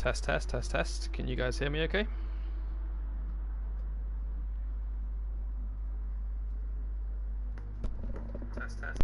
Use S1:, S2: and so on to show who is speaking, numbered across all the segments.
S1: Test, test, test, test. Can you guys hear me okay? Test, test.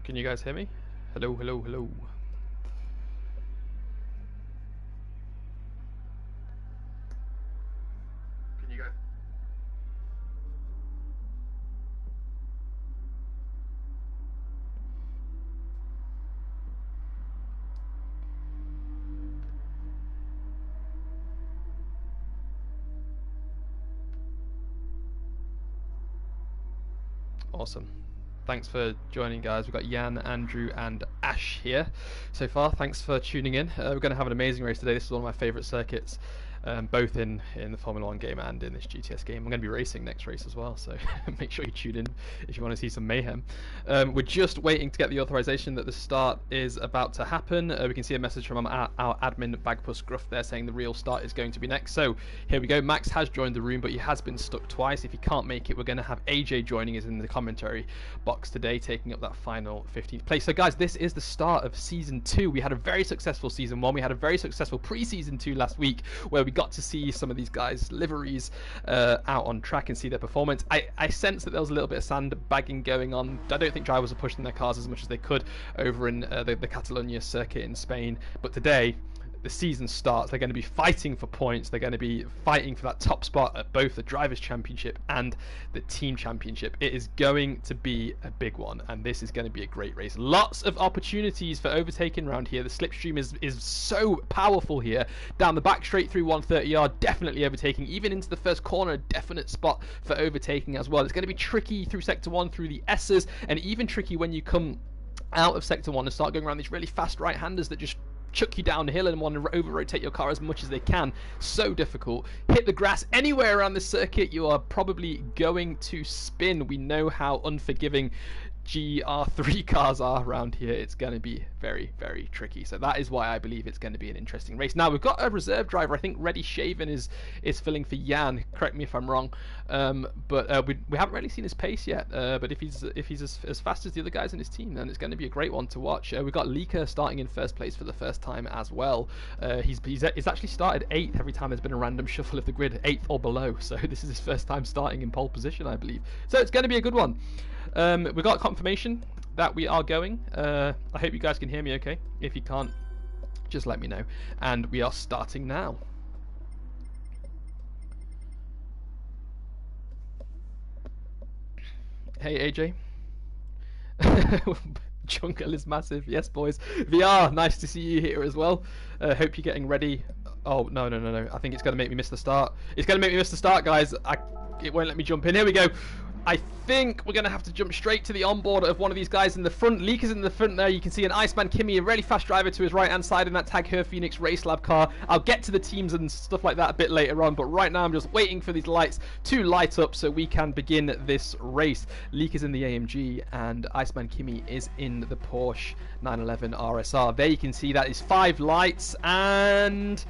S1: Can you guys hear me? Hello, hello, hello. Can you guys? Awesome. Thanks for joining, guys. We've got Jan, Andrew, and Ash here so far. Thanks for tuning in. We're going to have an amazing race today. This is one of my favourite circuits, both in the Formula 1 game and in this GTS game. I'm going to be racing next race as well, so make sure you tune in if you want to see some mayhem. We're just waiting to get the authorization that the start is about to happen. We can see a message from our admin, Bagpuss Gruff, there saying the real start is going to be next. So here we go. Max has joined the room, but he has been stuck twice. If he can't make it, we're going to have AJ joining us in the commentary box today, taking up that final 15th place. So guys, this is the start of season 2. We had a very successful season 1. We had a very successful pre-season 2 last week, where we got to see some of these guys' liveries out on track and see their performance. I sense that there was a little bit of sandbagging going on. I don't think drivers were pushing their cars as much as they could over in the Catalonia circuit in Spain, but today the season starts. They're going to be fighting for points. They're going to be fighting for that top spot at both the Drivers' Championship and the Team Championship. It is going to be a big one, and this is going to be a great race. Lots of opportunities for overtaking around here. The slipstream is so powerful here. Down the back straight through 130R, definitely overtaking. Even into the first corner, a definite spot for overtaking as well. It's going to be tricky through Sector 1, through the S's, and even tricky when you come out of Sector 1 and start going around these really fast right-handers that just chuck you downhill and want to over-rotate your car as much as they can. So difficult. Hit the grass anywhere around this circuit, you are probably going to spin. We know how unforgiving GR3 cars are around here. It's going to be very, very tricky. So that is why I believe it's going to be an interesting race. Now, we've got a reserve driver. I think Reddy Shaven is filling for Jan. Correct me if I'm wrong. But we haven't really seen his pace yet. But if he's as fast as the other guys in his team, then it's going to be a great one to watch. We've got Lika starting in first place for the first time as well. He's actually started 8th every time there's been a random shuffle of the grid, 8th or below. So this is his first time starting in pole position, I believe. So it's going to be a good one. We got confirmation that we are going. I hope you guys can hear me okay. If you can't, just let me know. And we are starting now. Hey AJ. Jungle is massive. Yes, boys. VR, nice to see you here as well. Hope you're getting ready. Oh, no. I think it's going to make me miss the start. It's going to make me miss the start, guys. It won't let me jump in. Here we go. I think we're going to have to jump straight to the onboard of one of these guys in the front. Leaker's in the front there. You can see an Iceman Kimmy, a really fast driver to his right-hand side in that Tag Her Phoenix Race Lab car. I'll get to the teams and stuff like that a bit later on, but right now I'm just waiting for these lights to light up so we can begin this race. Leaker's in the AMG and Iceman Kimmy is in the Porsche 911 RSR. There you can see that is 5 lights, and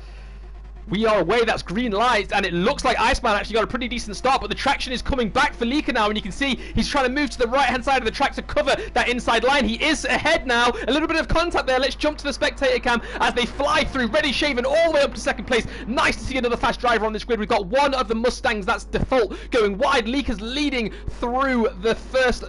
S1: We are away. That's green lights, and it looks like Iceman actually got a pretty decent start, but the traction is coming back for Lika now, and you can see he's trying to move to the right-hand side of the track to cover that inside line. He is ahead now. A little bit of contact there. Let's jump to the spectator cam as they fly through. Ready Shaven all the way up to second place. Nice to see another fast driver on this grid. We've got one of the Mustangs, that's default, going wide. Lika's leading through the first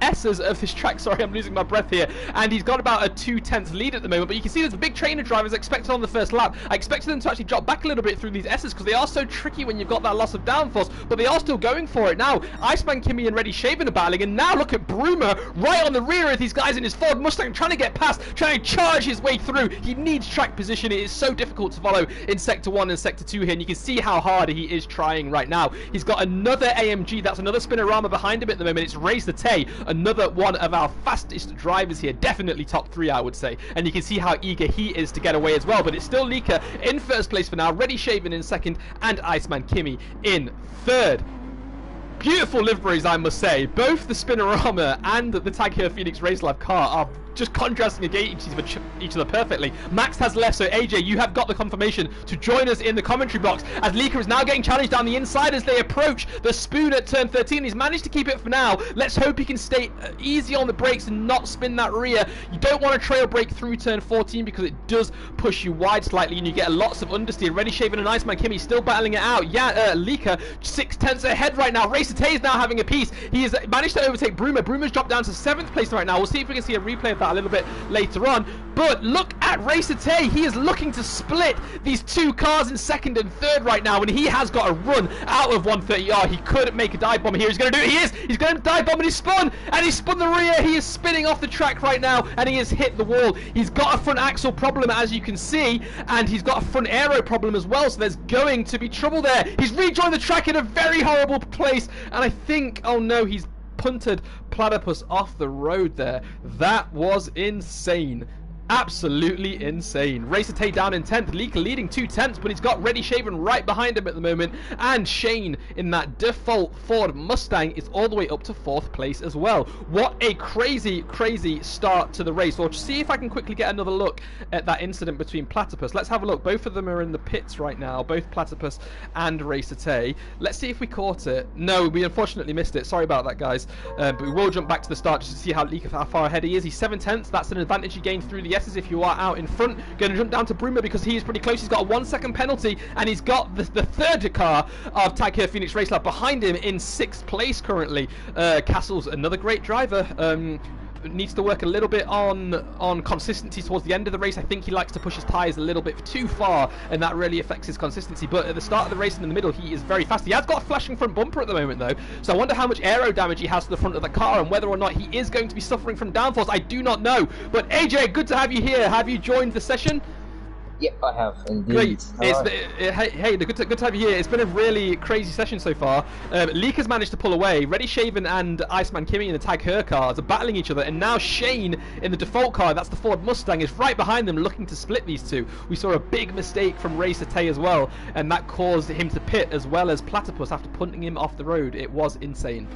S1: S's of this track. Sorry, I'm losing my breath here. And he's got about a 2/10 lead at the moment, but you can see there's a big train of drivers expected on the first lap. I expected them to actually drop back a little bit through these S's because they are so tricky when you've got that loss of downforce, but they are still going for it. Now Iceman, Kimmy and Ready Shaven are battling, and now look at Broomer right on the rear of these guys in his Ford Mustang, trying to get past, trying to charge his way through. He needs track position. It is so difficult to follow in Sector 1 and Sector 2 here, and you can see how hard he is trying right now. He's got another AMG, that's another Spinorama behind him at the moment. It's Race the Tay, another one of our fastest drivers here, definitely top 3 I would say, and you can see how eager he is to get away as well. But it's still Lika in first place for now, Ready Shaven in second, and Iceman Kimmy in third. Beautiful liveries, I must say. Both the Spinorama and the Tag Heuer Phoenix Race Lab car are just contrasting against each other perfectly. Max has left, so AJ, you have got the confirmation to join us in the commentary box, as Lika is now getting challenged down the inside as they approach the spoon at turn 13. He's managed to keep it for now. Let's hope he can stay easy on the brakes and not spin that rear. You don't want to trail brake through turn 14 because it does push you wide slightly and you get lots of understeer. Ready Shaven and Iceman Kimmy still battling it out. Yeah, Lika 6/10 ahead right now. Racer Tay is now having a piece. He has managed to overtake Broomer. Broomer's dropped down to 7th place right now. We'll see if we can see a replay of that a little bit later on. But look at Racer Tay. He is looking to split these two cars in second and third right now, and he has got a run out of 130R. He could make a dive bomb here. He's going to do it. He is. He's going to dive bomb, and he's spun. And he's spun the rear. He is spinning off the track right now, and he has hit the wall. He's got a front axle problem, as you can see, and he's got a front aero problem as well, so there's going to be trouble there. He's rejoined the track in a very horrible place, and I think, oh no, he's punted Platypus off the road there. That was insane. Absolutely insane. Racer Tay down in 10th, Lika leading 2/10, but he's got Ready Shaven right behind him at the moment, and Shane in that default Ford Mustang is all the way up to 4th place as well. What a crazy start to the race. We'll see if I can quickly get another look at that incident between Platypus. Let's have a look. Both of them are in the pits right now, both Platypus and Racer Tay. Let's see if we caught it. No, we unfortunately missed it. Sorry about that, guys. But we will jump back to the start just to see how far ahead he is. He's 7/10. That's an advantage he gained through the if you are out in front. Going to jump down to Broomer because he is pretty close. He's got a 1-second penalty, and he's got the third car of Tag Heuer Phoenix Race Lab behind him in 6th place currently. Castle's another great driver. Needs to work a little bit on consistency towards the end of the race. I think he likes to push his tyres a little bit too far, and that really affects his consistency. But at the start of the race and in the middle, he is very fast. He has got a flashing front bumper at the moment though, so I wonder how much aero damage he has to the front of the car and whether or not he is going to be suffering from downforce. I do not know. But AJ, good to have you here. Have you joined the session?
S2: Yep, I have indeed.
S1: Great. Hey, good to have you here. It's been a really crazy session so far. Lika's managed to pull away. Ready Shaven and Iceman Kimmy in the Tag Heuer cars are battling each other, and now Shane in the default car, that's the Ford Mustang, is right behind them looking to split these two. We saw a big mistake from Racer Tay as well, and that caused him to pit as well as Platypus after punting him off the road. It was insane.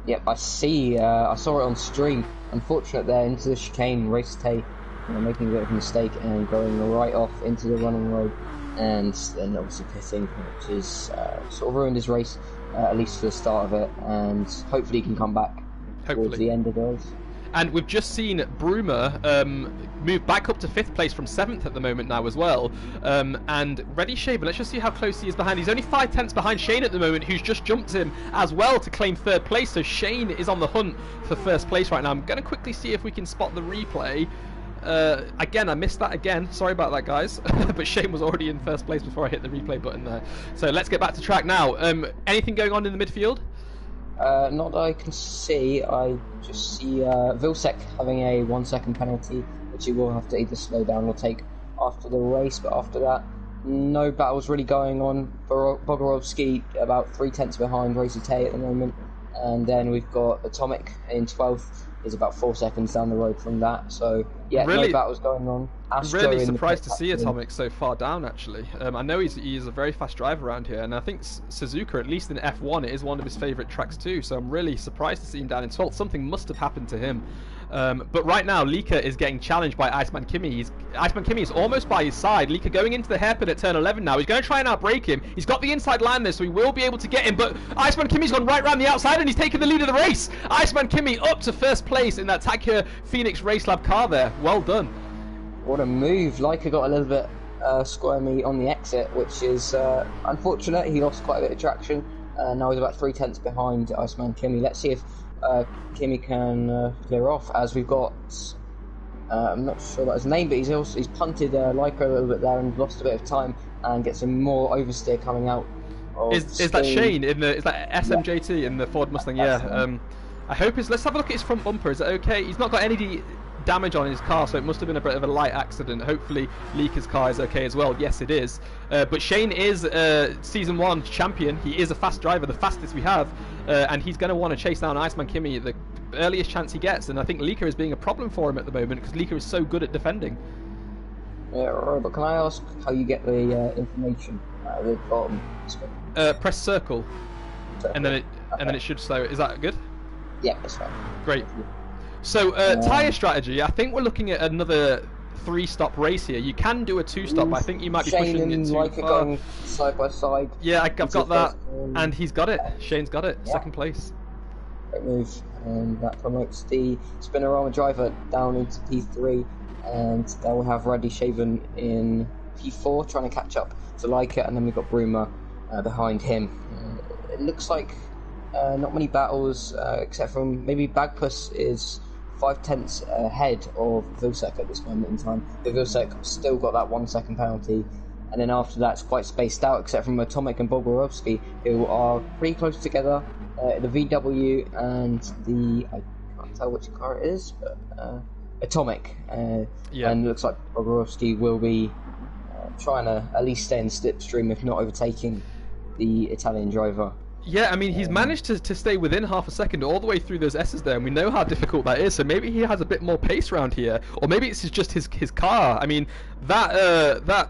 S2: Yep, I see. I saw it on stream. Unfortunate there into the chicane. Racer Tay making a bit of a mistake and going right off into the running road, and then obviously pitting, which is sort of ruined his race, at least for the start of it, and hopefully he can come back towards the end of those.
S1: And we've just seen Broomer move back up to 5th place from 7th at the moment now as well. And Ready Shaven, let's just see how close he is behind. He's only 5/10 behind Shane at the moment, who's just jumped him as well to claim 3rd place. So Shane is on the hunt for 1st place right now. I'm going to quickly see if we can spot the replay. Again, I missed that again. Sorry about that, guys. But Shane was already in 1st place before I hit the replay button there. So let's get back to track now. Anything going on in the midfield?
S2: Not that I can see. I just see Vilsek having a 1-second penalty, which he will have to either slow down or take after the race. But after that, no battles really going on. Bogorovsky about 3/10 behind Racer Tay at the moment. And then we've got Atomic in 12th, is about 4 seconds down the road from that. So yeah, really, no battles going on.
S1: Astro really surprised to see Atomic so far down actually. I know he's a very fast driver around here, and I think Suzuka, at least in F1, it is one of his favourite tracks too, so I'm really surprised to see him down in 12th. Something must have happened to him. But right now, Lika is getting challenged by Iceman Kimi. Iceman Kimi is almost by his side. Lika going into the hairpin at turn 11 now. He's going to try and outbrake him. He's got the inside line there, so he will be able to get him. But Iceman Kimi's gone right round the outside, and he's taken the lead of the race. Iceman Kimi up to first place in that Tacura Phoenix Race Lab car there. Well done.
S2: What a move. Leica got a little bit squirmy on the exit, which is unfortunate. He lost quite a bit of traction. Now he's about 3/10 behind Iceman Kimi. Let's see if Kimi can clear off, as we've got I'm not sure about his name, but he's punted Leica a little bit there and lost a bit of time and gets some more oversteer coming out.
S1: Is that Shane in the? Is that SMJT in the Ford Mustang? Yeah. I hope let's have a look at his front bumper. Is it okay? He's not got any damage on his car, so it must have been a bit of a light accident. Hopefully Lika's car is okay as well. Yes, it is. But Shane is season 1 champion. He is a fast driver, the fastest we have, and he's going to want to chase down Iceman Kimi the earliest chance he gets. And I think Lika is being a problem for him at the moment because Lika is so good at defending.
S2: Yeah, Robert, can I ask how you get the information at the bottom?
S1: Press circle, and then it should slow. Is that good?
S2: Yeah, that's fine.
S1: Great. So, tyre strategy, I think we're looking at another 3-stop race here. You can do a 2-stop, but I think you might be pushing it too far.
S2: Going side by side.
S1: Yeah, I've got that, and he's got it. Shane's got it, second place.
S2: Great move, and that promotes the Spinorama driver down into P3, and they'll have Raddy Shaven in P4 trying to catch up to Leica, and then we've got Bruma behind him. It looks like not many battles, except from maybe Bagpuss is 5/10 ahead of Vilsek at this moment in time. The Vilsek still got that 1 second penalty, and then after that it's quite spaced out, except from Atomic and Bogorovsky, who are pretty close together. The VW and the, I can't tell which car it is, but Atomic. And it looks like Bogorovsky will be trying to at least stay in the slipstream, if not overtaking the Italian driver.
S1: Yeah, I mean, he's managed to stay within half a second all the way through those S's there, and we know how difficult that is, so maybe he has a bit more pace around here, or maybe it's just his car. I mean, that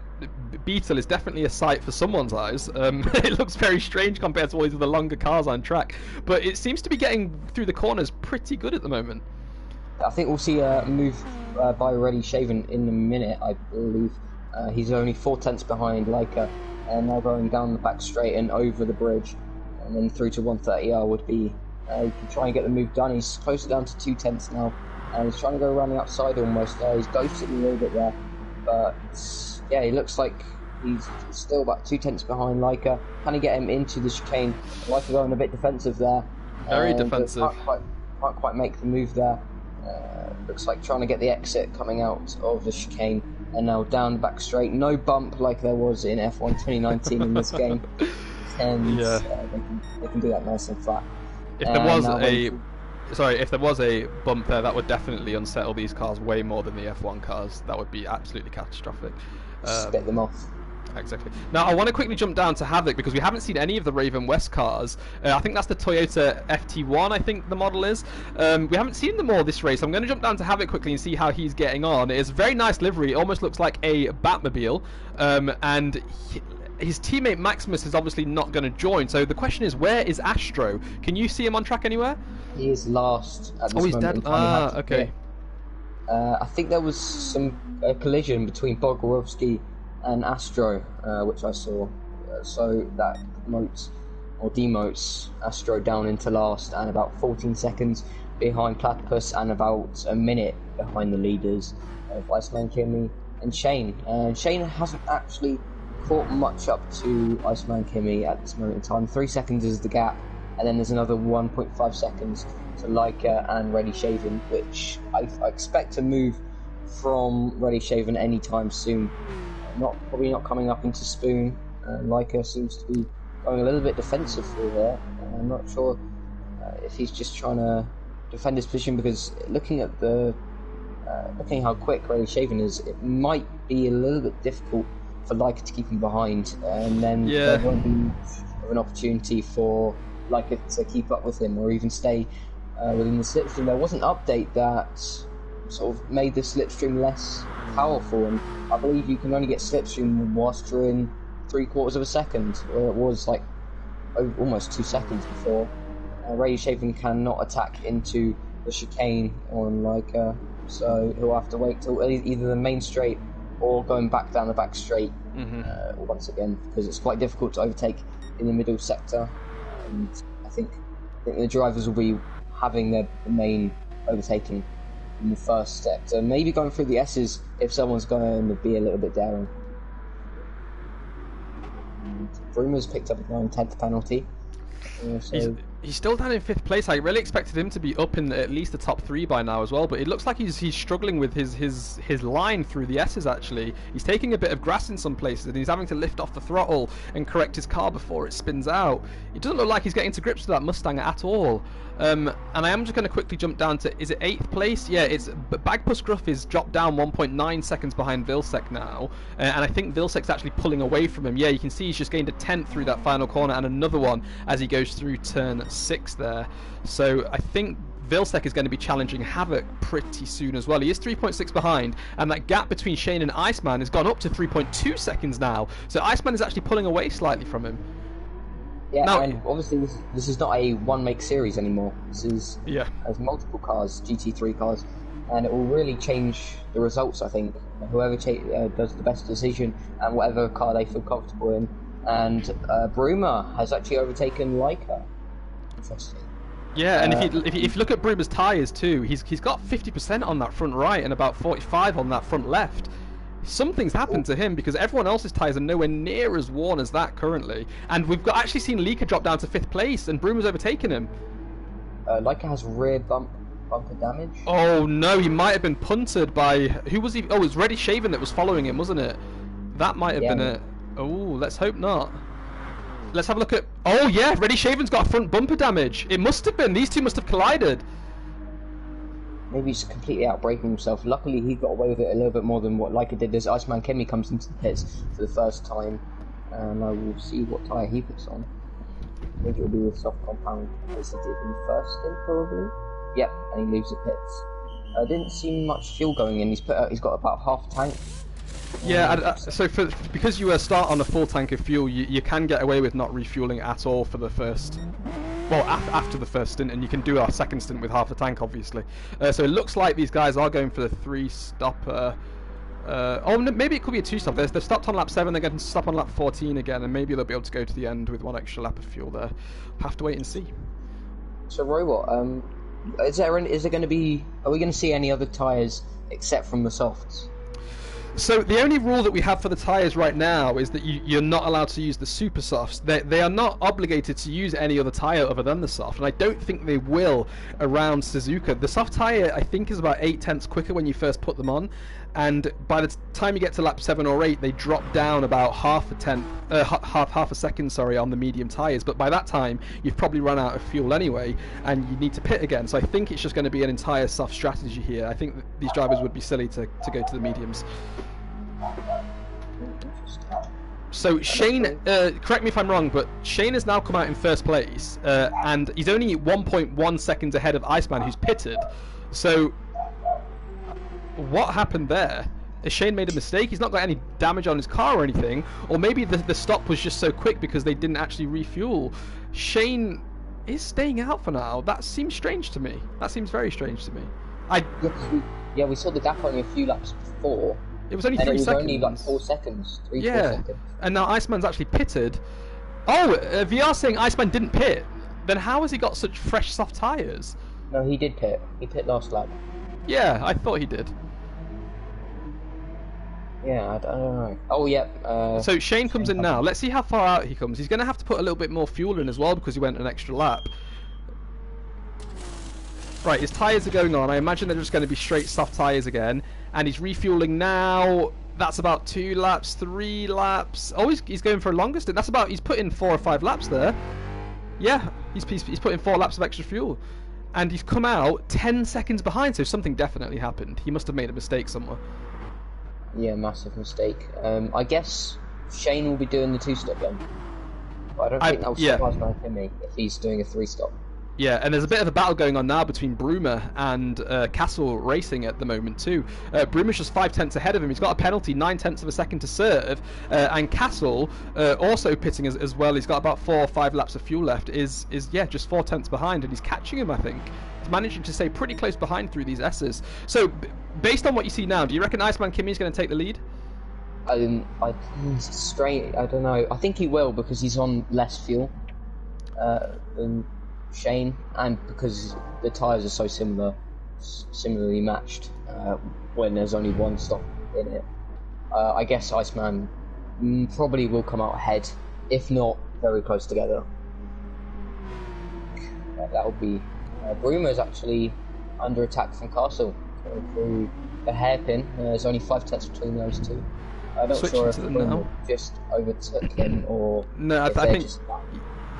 S1: Beetle is definitely a sight for someone's eyes. It looks very strange compared to all these other longer cars on track, but it seems to be getting through the corners pretty good at the moment.
S2: I think we'll see a move by Raddy Shaven in a minute, I believe. He's only 4/10 behind Leica, and now going down the back straight and over the bridge. And then through to 130R would be, you can try and get the move done. He's closer down to 2/10 now, and he's trying to go around the outside almost. He's ghosted a little bit there, but yeah, he looks like he's still about 2/10 behind Leica. Can he get him into the chicane? Leica going a bit defensive there.
S1: Very defensive.
S2: Can't quite make the move there. Looks like trying to get the exit coming out of the chicane, and now down the back straight. No bump like there was in F1 2019 in this game. And they can do that nice and flat.
S1: If there was a bump there, that would definitely unsettle these cars way more than the F1 cars. That would be absolutely catastrophic.
S2: Spit them off.
S1: Exactly. Now I want to quickly jump down to Havoc because we haven't seen any of the Raven West cars. I think that's the Toyota FT1, I think the model is. We haven't seen them all this race. I'm going to jump down to Havoc quickly and see how he's getting on. It's a very nice livery. It almost looks like a Batmobile. And his teammate Maximus is obviously not going to join. So the question is, where is Astro? Can you see him on track anywhere?
S2: He is last at this moment.
S1: He's dead. Okay.
S2: I think there was some collision between Bogorovsky and Astro, which I saw. So that promotes or demotes Astro down into last, and about 14 seconds behind Platypus, and about a minute behind the leaders of Iceman Kimi and Shane. Shane hasn't actually caught much up to Iceman Kimi at this moment in time. 3 seconds is the gap, and then there's another 1.5 seconds to Leica and Raddy Shaven, which I expect to move from Raddy Shaven anytime soon. Probably not coming up into Spoon. Leica seems to be going a little bit defensive through there. I'm not sure if he's just trying to defend his position, because looking at looking how quick Raddy Shaven is, it might be a little bit difficult for Leica to keep him behind, and then there won't be much of an opportunity for Leica to keep up with him or even stay within the slipstream. There was an update that sort of made the slipstream less powerful, and I believe you can only get slipstream whilst you're in 3/4 of a second, where it was like almost 2 seconds before. Raddy Shaven cannot attack into the the chicane on Leica, so he'll have to wait till either the main straight or going back down the back straight once again, because it's quite difficult to overtake in the middle sector. And I think the drivers will be having their main overtaking in the first sector, maybe going through the S's if someone's going to be a little bit daring. Bruma's picked up a 9/10 penalty. So
S1: He's still down in 5th place. I really expected him to be up in at least the top 3 by now as well, but it looks like he's struggling with his line through the S's actually. He's taking a bit of grass in some places and he's having to lift off the throttle and correct his car before it spins out. It doesn't look like he's getting to grips with that Mustang at all. And I am just going to quickly jump down to, is it 8th place? Yeah, it's Bagpuss Gruff is dropped down 1.9 seconds behind Vilsek now, and I think Vilsek's actually pulling away from him. Yeah, you can see he's just gained a 10th through that final corner and another one as he goes through turn 6 there. So I think Vilsek is going to be challenging Havoc pretty soon as well. He is 3.6 behind, and that gap between Shane and Iceman has gone up to 3.2 seconds now. So Iceman is actually pulling away slightly from him.
S2: Yeah,
S1: now,
S2: and obviously this is not a one-make series anymore. This is has multiple cars, GT3 cars, and it will really change the results, I think. Whoever does the best decision and whatever car they feel comfortable in. And Bruma has actually overtaken Leica. Interesting.
S1: Yeah, and if you look at Bruma's tyres too, he's got 50% on that front right and about 45 on that front left. Something's happened to him because everyone else's tyres are nowhere near as worn as that currently. And we've actually seen Leica drop down to 5th place and Bruma's overtaken him.
S2: Leica has rear bumper damage.
S1: Oh no, he might have been punted by... Who was he? Oh, it was Reddy Shaven that was following him, wasn't it? That might have been it. Oh, let's hope not. Let's have a look at... Oh yeah, Reddy Shaven's got front bumper damage. It must have been. These two must have collided.
S2: Maybe he's completely outbraking himself. Luckily, he got away with it a little bit more than what Leica did as Iceman Kemi comes into the pits for the first time. And I will see what tyre he puts on. I think it will be with soft compound as he did in the first stint, probably. Yep, and he leaves the pits. Didn't see much fuel going in. He's got about half a tank.
S1: Yeah, so because you start on a full tank of fuel, you can get away with not refueling at all for the first... Well, after the first stint, and you can do our second stint with half a tank, obviously. So it looks like these guys are going for the 3-stopper. Oh, no, maybe it could be a 2-stop. They've stopped on lap 7, they're going to stop on lap 14 again, and maybe they'll be able to go to the end with 1 extra lap of fuel there. Have to wait and see.
S2: So, Robot, is there going to be... Are we going to see any other tyres except from the softs?
S1: So the only rule that we have for the tyres right now is that you're not allowed to use the super softs. They are not obligated to use any other tyre other than the soft, and I don't think they will around Suzuka. The soft tyre, I think, is about 8/10 quicker when you first put them on, and by the time you get to lap 7 or 8, they drop down about half a second, sorry, on the medium tyres. But by that time, you've probably run out of fuel anyway, and you need to pit again. So I think it's just going to be an entire soft strategy here. I think that these drivers would be silly to go to the mediums. So Shane, correct me if I'm wrong, but Shane has now come out in first place, and he's only 1.1 seconds ahead of Iceman, who's pitted. So what happened there? Has Shane made a mistake? He's not got any damage on his car or anything, or maybe the stop was just so quick because they didn't actually refuel. Shane is staying out for now. That seems strange to me. That seems very strange to me.
S2: Yeah, we saw the gap only a few laps before.
S1: It was only 3 seconds.
S2: It was only like 4 seconds. 4 seconds.
S1: And now Iceman's actually pitted. Oh, VR saying Iceman didn't pit. Then how has he got such fresh soft tyres?
S2: No, he did pit. He pit last lap.
S1: Yeah, I thought he did.
S2: Yeah, I don't know. Oh, yep.
S1: So Shane comes in now. Let's see how far out he comes. He's going to have to put a little bit more fuel in as well because he went an extra lap. Right, his tyres are going on. I imagine they're just going to be straight soft tyres again. And he's refueling now. That's about 2 laps, 3 laps. Oh, he's going for a longer stint. That's about... He's put in 4 or 5 laps there. Yeah, he's put in 4 laps of extra fuel. And he's come out 10 seconds behind, so something definitely happened. He must have made a mistake somewhere.
S2: Yeah, massive mistake. I guess Shane will be doing the 2-stop then. But I don't think that will surprise Iceman Kemi if he's doing a 3-stop.
S1: Yeah, and there's a bit of a battle going on now between Broomer and Castle Racing at the moment too. Broomer's just 5/10 ahead of him. He's got a penalty, 9/10 of a second to serve, and Castle also pitting as well. He's got about 4 or 5 laps of fuel left. Is just 4/10 behind, and he's catching him. I think he's managing to stay pretty close behind through these S's. So, based on what you see now, do you reckon Iceman Kimmy's going to take the lead?
S2: It's strange. I don't know. I think he will because he's on less fuel than Shane, and because the tyres are so similarly matched when there's only one stop in it. I guess Iceman probably will come out ahead, if not very close together. That will be Broomer's actually under attack from Castle going through the hairpin. There's only 5/10 between those two. I'm not sure if Broomer just overtook him or
S1: no. I think.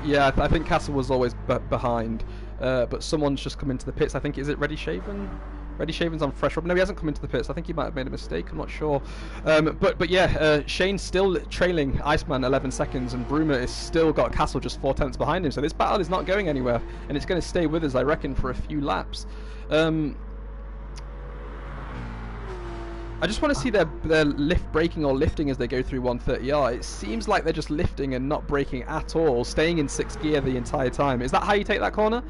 S1: Yeah, I think Castle was always behind, but someone's just come into the pits. I think, is it Reddy Shaven? Reddy Shaven's on fresh rub. No, he hasn't come into the pits. I think he might have made a mistake. I'm not sure. But yeah, Shane's still trailing Iceman 11 seconds, and Broomer is still got Castle just 4/10 behind him. So this battle is not going anywhere, and it's going to stay with us, I reckon, for a few laps. I just want to see their lift braking or lifting as they go through 130R. It seems like they're just lifting and not braking at all, staying in 6th gear the entire time. Is that how you take that corner?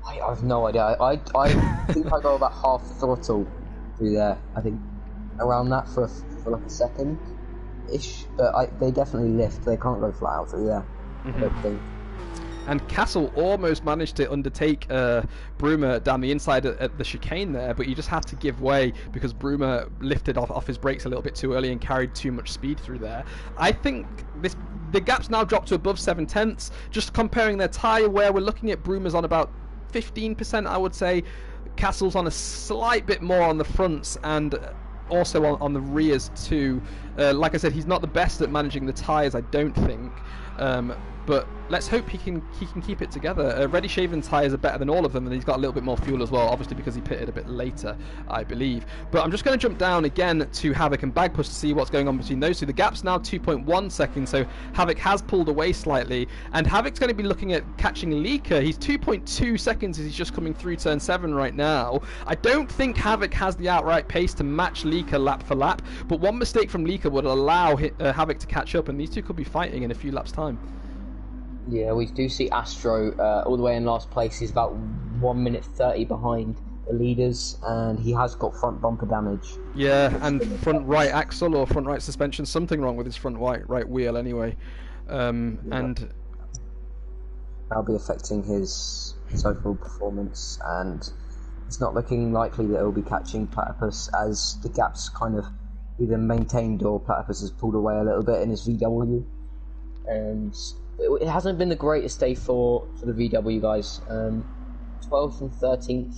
S2: I have no idea. I think I go about half throttle through there. I think around that for like a second-ish. But they definitely lift. They can't go flat out through there. I don't think.
S1: And Castle almost managed to undertake Broomer down the inside at the chicane there, but he just had to give way because Broomer lifted off his brakes a little bit too early and carried too much speed through there. I think the gap's now dropped to above 7/10. Just comparing their tyre wear, we're looking at Broomer's on about 15%, I would say. Castle's on a slight bit more on the fronts and also on the rears too. Like I said, he's not the best at managing the tyres, I don't think. But let's hope he can keep it together. Reddy Shaven's tyres are better than all of them, and he's got a little bit more fuel as well, obviously because he pitted a bit later, I believe. But I'm just going to jump down again to Havoc and Bagpush to see what's going on between those two. The gap's now 2.1 seconds, so Havoc has pulled away slightly, and Havoc's going to be looking at catching Leaker. He's 2.2 seconds as he's just coming through turn 7 right now. I don't think Havoc has the outright pace to match Leaker lap for lap, but one mistake from Leaker would allow Havoc to catch up, and these two could be fighting in a few laps' time.
S2: Yeah, we do see Astro all the way in last place. He's about 1 minute 30 behind the leaders, and he has got front bumper damage.
S1: Yeah, and front right axle or front right suspension, something wrong with his front right wheel anyway. And
S2: that'll be affecting his overall performance, and it's not looking likely that he'll be catching Platypus, as the gap's kind of either maintained or Platypus has pulled away a little bit in his VW. And it hasn't been the greatest day for the VW guys. 12th and 13th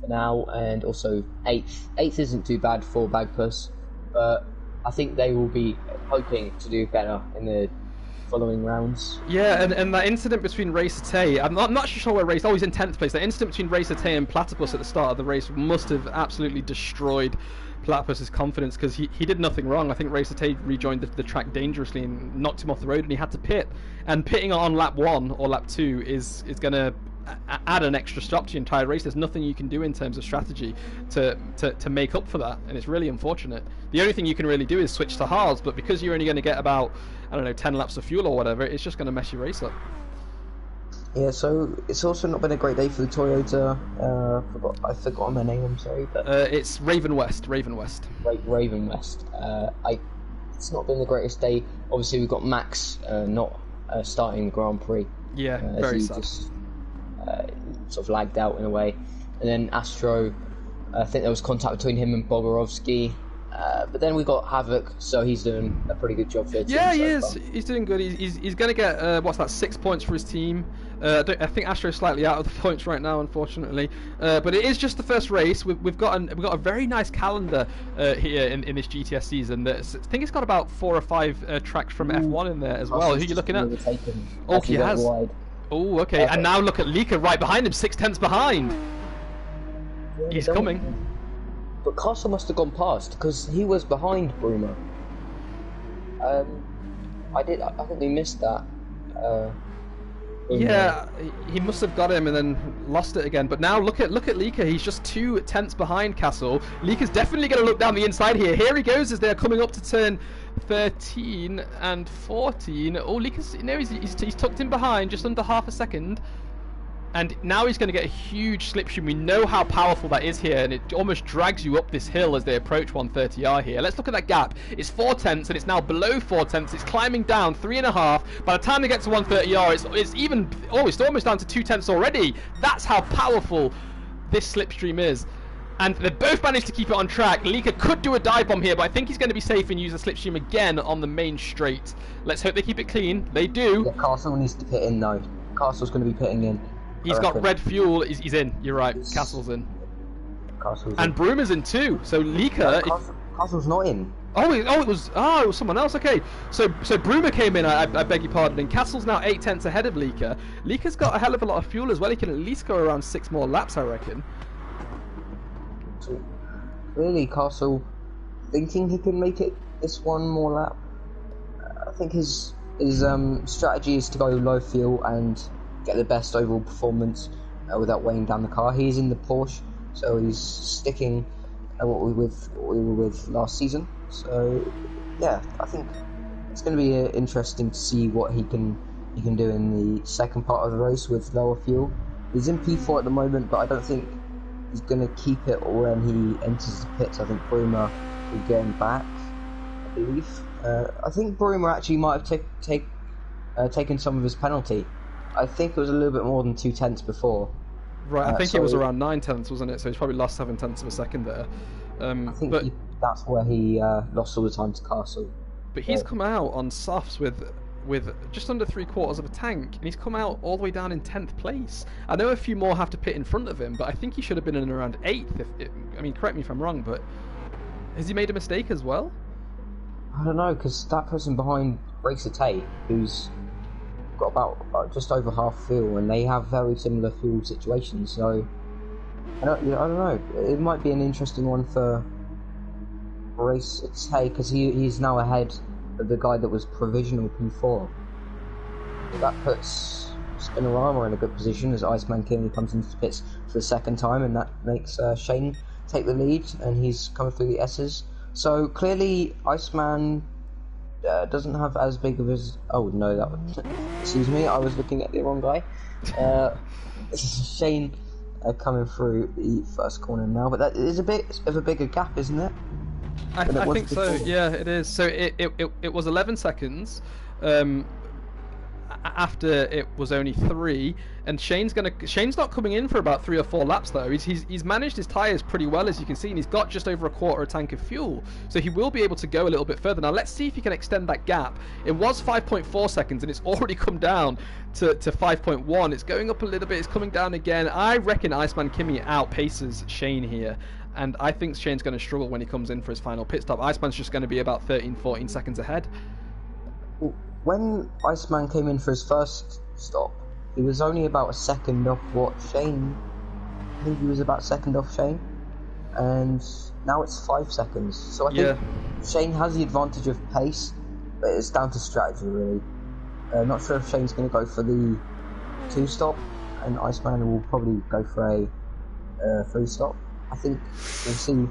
S2: for now, and also 8th. 8th isn't too bad for Bagpuss, but I think they will be hoping to do better in the following rounds.
S1: Yeah, and that incident between Racer Tay, I'm not sure where Racer... Oh, he's in 10th place. That incident between Racer Tay and Platypus at the start of the race must have absolutely destroyed Platypus's confidence, because he did nothing wrong. I think Racer Tay rejoined the track dangerously and knocked him off the road, and he had to pit. And pitting on lap 1 or lap 2 is going to add an extra stop to your entire race. There's nothing you can do in terms of strategy to make up for that, and it's really unfortunate. The only thing you can really do is switch to hards, but because you're only going to get about, I don't know, 10 laps of fuel or whatever, it's just going to mess your race up.
S2: Yeah, so it's also not been a great day for the Toyota. I've forgotten their name, I'm sorry. But
S1: it's Raven West. Raven West.
S2: It's not been the greatest day. Obviously, we've got Max not starting the Grand Prix.
S1: Yeah, very sad.
S2: Just sort of lagged out in a way. And then Astro, I think there was contact between him and Bogorovsky. But then we got Havoc, so he's doing a pretty good job for the team.
S1: Yeah, he is. He's doing good. He's going to get, 6 points for his team. I think Astro's slightly out of the points right now, unfortunately. But it is just the first race. We've got a very nice calendar here in this GTS season. I think it's got about 4 or 5 tracks from F1 in there as well. Who are you looking at? Oh, he has. Oh, okay. And now look at Leaker right behind him, 6/10 behind. Yeah, he's coming.
S2: But Castle must have gone past, because he was behind Broomer. I think we missed that. Bruma.
S1: Yeah, he must have got him and then lost it again. But now look at Lika. He's just 2 tenths behind Castle. Lika's definitely going to look down the inside here. Here he goes as they're coming up to turn 13 and 14. Oh, Lika's he's tucked in behind just under half a second. And now he's going to get a huge slipstream. We know how powerful that is here, and it almost drags you up this hill as they approach 130R here. Let's look at that gap. It's 4 tenths, and it's now below 4 tenths. It's climbing down 3.5. By the time they get to 130R, it's almost down to 2 tenths already. That's how powerful this slipstream is. And they both managed to keep it on track. Lika could do a dive bomb here, but I think he's going to be safe and use the slipstream again on the main straight. Let's hope they keep it clean. They do.
S2: Yeah, Castle needs to pit in though. Castle's going to be pitting in.
S1: He's got red fuel. He's in. You're right. Castle's in.
S2: Castle's in.
S1: And Bruma's in too. So Lika.
S2: Castle's not in.
S1: It was someone else. Okay. So Bruma came in. I beg your pardon. And Castle's now 8 tenths ahead of Lika. Lika's got a hell of a lot of fuel as well. He can at least go around 6 more laps, I reckon.
S2: So, really, Castle thinking he can make it this one more lap. I think his strategy is to go low fuel and get the best overall performance without weighing down the car. He's in the Porsche, so he's sticking what we were with last season. So yeah, I think it's going to be interesting to see what he can do in the second part of the race with lower fuel. He's in P4 at the moment, but I don't think he's going to keep it when he enters the pits. I think Bruma will get him back, I believe. I think Bruma actually might have taken some of his penalty. I think it was a little bit more than 2 tenths before.
S1: Right, I think it was around 9 tenths, wasn't it? So he's probably lost 7 tenths of a second there.
S2: I think that's where he lost all the time to Castle.
S1: But he's come out on softs with just under 3/4 of a tank, and he's come out all the way down in 10th place. I know a few more have to pit in front of him, but I think he should have been in around 8th. I mean, correct me if I'm wrong, but has he made a mistake as well?
S2: I don't know, because that person behind Racer Tate, who's got about just over half fuel, and they have very similar fuel situations. So I don't know. It might be an interesting one for Racer Tate, because he's now ahead of the guy that was provisional P4. That puts Spinorama in a good position as Iceman Kimmy comes into the pits for the second time, and that makes Shane take the lead, and he's coming through the S's. So clearly Iceman doesn't have as big of his... Oh no, that was... Excuse me, I was looking at the wrong guy. Shane coming through the first corner now, but that is a bit of a bigger gap, isn't it?
S1: I think so. Yeah, it is. So it was 11 seconds. After it was only 3, and Shane's not coming in for about 3 or 4 laps though. He's managed his tyres pretty well, as you can see, and he's got just over 1/4 tank of fuel, so he will be able to go a little bit further. Now let's see if he can extend that gap. It was 5.4 seconds, and it's already come down to 5.1. It's going up a little bit. It's coming down again. I reckon Iceman Kimmy outpaces Shane here, and I think Shane's going to struggle when he comes in for his final pit stop. Iceman's just going to be about 13-14 seconds ahead.
S2: When Iceman came in for his first stop, he was only about a second off what Shane... I think he was about a second off Shane. And now it's 5 seconds. So I think Shane has the advantage of pace, but it's down to strategy, really. Not sure if Shane's going to go for the 2 stop, and Iceman will probably go for a 3 stop. I think we'll see.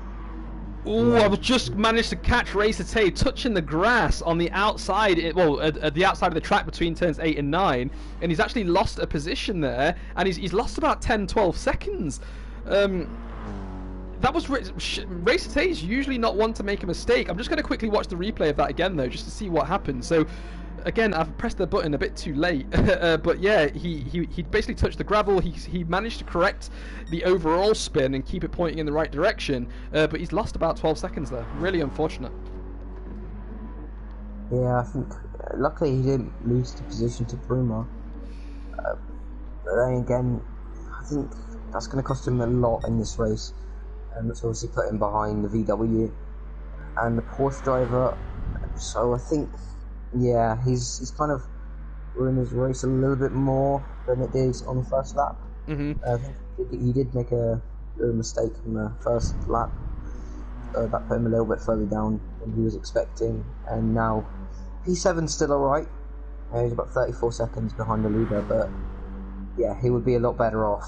S1: Oh, I've just managed to catch Racer Tay touching the grass on the outside, at the outside of the track between turns 8 and 9, and he's actually lost a position there, and he's lost about 10-12 seconds. That was Racer Tay is usually not one to make a mistake. I'm just going to quickly watch the replay of that again though, just to see what happened. So again, I've pressed the button a bit too late, but yeah, he basically touched the gravel. He managed to correct the overall spin and keep it pointing in the right direction, but he's lost about 12 seconds there. Really unfortunate.
S2: Yeah, I think luckily he didn't lose the position to Bruma. But then again, I think that's going to cost him a lot in this race, and it's obviously put him behind the VW and the Porsche driver. So I think, yeah, he's kind of ruined his race a little bit more than it did on the first lap. I think he did make a little mistake on the first lap. That put him a little bit further down than he was expecting, and now P7's still alright. He's about 34 seconds behind the leader, but yeah, he would be a lot better off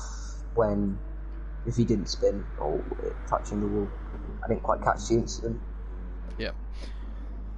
S2: if he didn't spin or touching the wall. I didn't quite catch the incident.
S1: Yeah.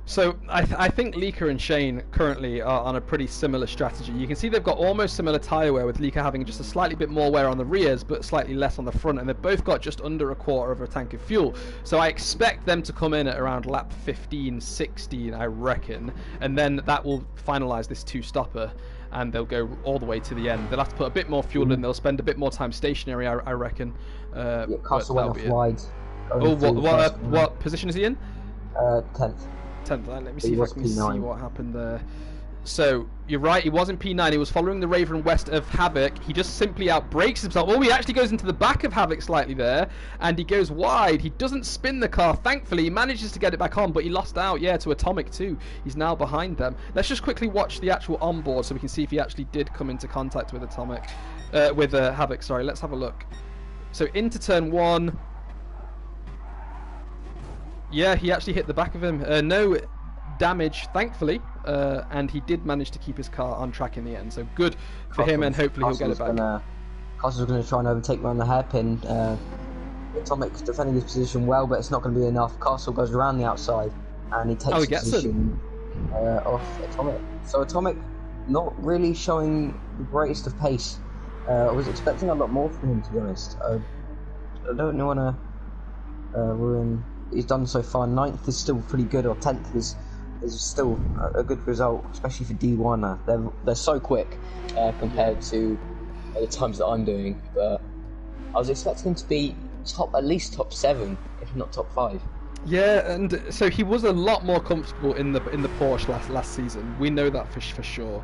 S1: So I think Leaker and Shane currently are on a pretty similar strategy. You can see they've got almost similar tyre wear, with Leaker having just a slightly bit more wear on the rears but slightly less on the front, and they've both got just under a quarter of a tank of fuel. So I expect them to come in at around lap 15, 16, I reckon, and then that will finalise this two-stopper, and they'll go all the way to the end. They'll have to put a bit more fuel in, they'll spend a bit more time stationary, I reckon.
S2: Yeah, Castle went off wide.
S1: Oh, what position is he in?
S2: 10th.
S1: 10th. Let me see if I can see what happened there. So you're right, he was in P9. He was following the Raven west of Havoc. He just simply outbrakes himself. Oh, he actually goes into the back of Havoc slightly there, and he goes wide. He doesn't spin the car, thankfully. He manages to get it back on, but he lost out, yeah, to Atomic too. He's now behind them. Let's just quickly watch the actual onboard so we can see if he actually did come into contact with Atomic, with Havoc. Sorry, let's have a look. So into turn 1. Yeah, he actually hit the back of him. No damage, thankfully, and he did manage to keep his car on track in the end. So good for him, and hopefully he'll get it back.
S2: Castle's going to try and overtake me on the hairpin. Atomic's defending his position well, but it's not going to be enough. Castle goes around the outside, and he takes position off Atomic. So Atomic not really showing the greatest of pace. I was expecting a lot more from him, to be honest. I don't want to ruin. He's done so far. 9th is still pretty good, or 10th is still a good result, especially for D1. They're so quick compared to the times that I'm doing. But I was expecting him to be at least top 7, if not top 5.
S1: Yeah, and so he was a lot more comfortable in the Porsche last season. We know that for sure.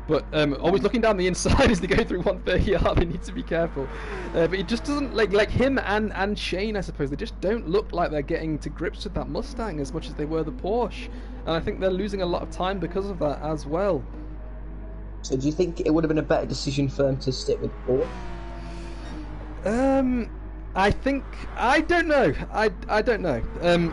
S1: But always looking down the inside as they go through 130R, they need to be careful. But it just doesn't, like him and Shane, I suppose, they just don't look like they're getting to grips with that Mustang as much as they were the Porsche. And I think they're losing a lot of time because of that as well.
S2: So do you think it would have been a better decision for them to stick with Porsche?
S1: I don't know. I don't know.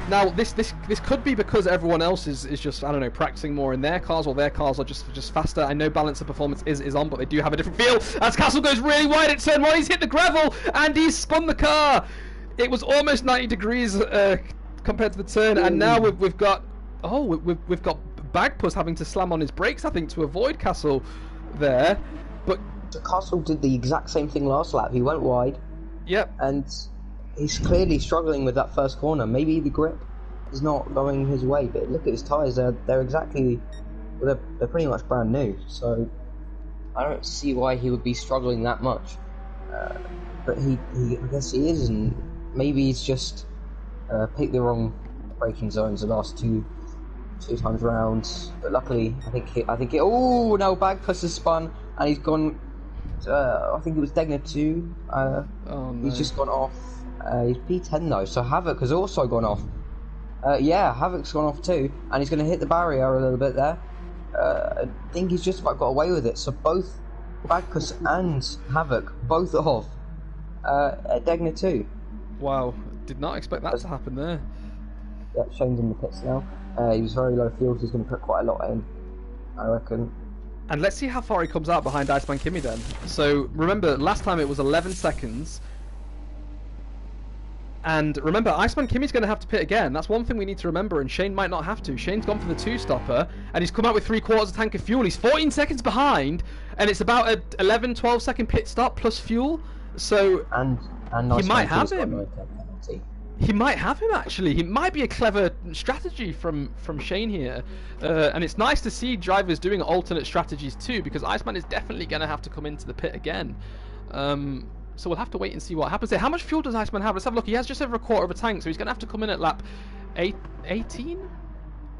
S1: Now this could be because everyone else is just, I don't know, practicing more in their cars, or their cars are just faster. I know balance of performance is on, but they do have a different feel. As Castle goes really wide at turn 1, he's hit the gravel and he's spun the car. It was almost 90 degrees compared to the turn, and now we've got Bagpuss having to slam on his brakes, I think, to avoid Castle there. But
S2: Castle did the exact same thing last lap. He went wide.
S1: Yep.
S2: And he's clearly struggling with that first corner. Maybe the grip is not going his way, but look at his tyres. They're exactly, they're pretty much brand new. So I don't see why he would be struggling that much. But I guess he is, and maybe he's just picked the wrong braking zones the last two times round. But luckily, I think he. Oh no! Bagpuss has spun, and he's gone. I think it was Degner 2.
S1: Oh, no.
S2: He's just gone off. He's P10 though, so Havoc has also gone off. Yeah, Havoc's gone off too, and he's going to hit the barrier a little bit there. I think he's just about got away with it. So both Bagpuss and Havoc both off at Degner 2.
S1: Wow, did not expect that to happen there.
S2: Yeah, Shane's in the pits now. He was very low fuel, so he's going to put quite a lot in, I reckon.
S1: And let's see how far he comes out behind Iceman Kimi then. So remember, last time it was 11 seconds. And remember, Iceman Kimi's going to have to pit again. That's one thing we need to remember, and Shane might not have to. Shane's gone for the two-stopper, and he's come out with 3/4 a tank of fuel. He's 14 seconds behind, and it's about a 11, 12-second pit stop plus fuel. So
S2: and
S1: he might have him. He might have him, actually. It might be a clever strategy from Shane here. And it's nice to see drivers doing alternate strategies too, because Iceman is definitely going to have to come into the pit again. So we'll have to wait and see what happens there. How much fuel does Iceman have? Let's have a look. He has just over a quarter of a tank, so he's going to have to come in at lap 18?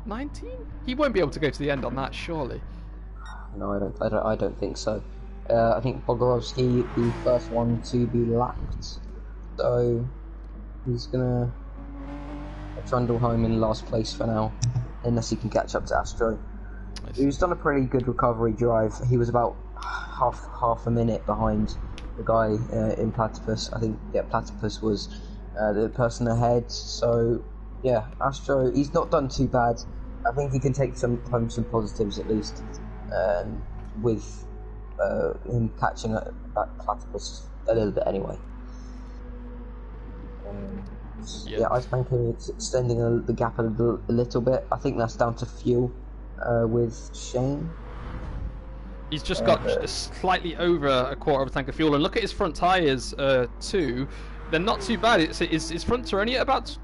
S1: 19? He won't be able to go to the end on that, surely.
S2: No, I don't think so. I think Bogorovsky, the first one to be lapped. So he's gonna trundle home in last place for now, unless he can catch up to Astro. He's done a pretty good recovery drive. He was about half a minute behind the guy in Platypus. I think Platypus was the person ahead. So yeah, Astro, he's not done too bad. I think he can take home some positives at least. with him catching that platypus a little bit anyway. Yeah, Iceman is extending the gap a little bit. I think that's down to fuel with Shane.
S1: He's just got slightly over a quarter of a tank of fuel, and look at his front tyres too. They're not too bad. His fronts are only at about